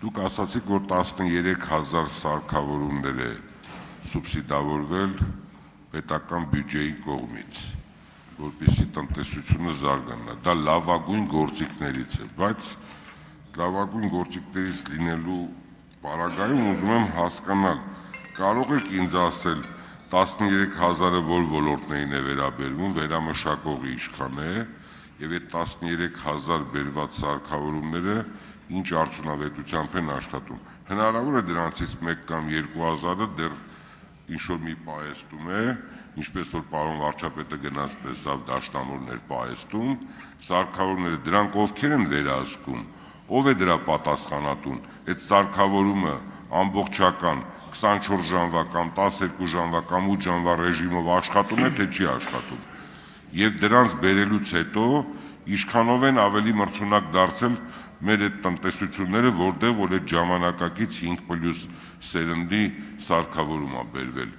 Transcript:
Դուք ասացիք, որ 13,000 սարքավորումներ է սուբսիդավորվել պետական բյուջեի կողմից, որպեսզի տնտեսությունը զարգանա, դա լավագույն գործիքներից է, բայց լավագույն գործիքներից լինելու պարագայում ուզում եմ հասկանալ, կարող եք ինձ ասել 13,000-ը որ ոլորտներին է վերաբերվում, վերամշակողի ինչքան է, եւ այդ 13,000 բերված սարքավորումները ինչ արդյունավետությամբ են աշխատում։ Հնարավոր է դրանցից 1 կամ 2,000-ը դեռ ինչ-որ մի պահեստում է, ինչպես որ պարոն վարչապետը գնաց տեսավ դաշնամուրներ պահեստում, սարքավորումները դրանք ովքեր են վերահսկում, ով է դրա պատասխանատուն, այդ սարքավորումը ամբողջական 24 ժամվա կամ 12 ժամվա կամ 8 ժամվա ռեժիմով աշխատում է, թե չի աշխատում։ Եվ դրանց բերելուց հետո ինչքանով են ավելի մրցունակ դարձել մեր այդ տնտեսությունները, որտեղ որ այդ ժամանակակից 5+ սերնդի սարքավորում է բերվել։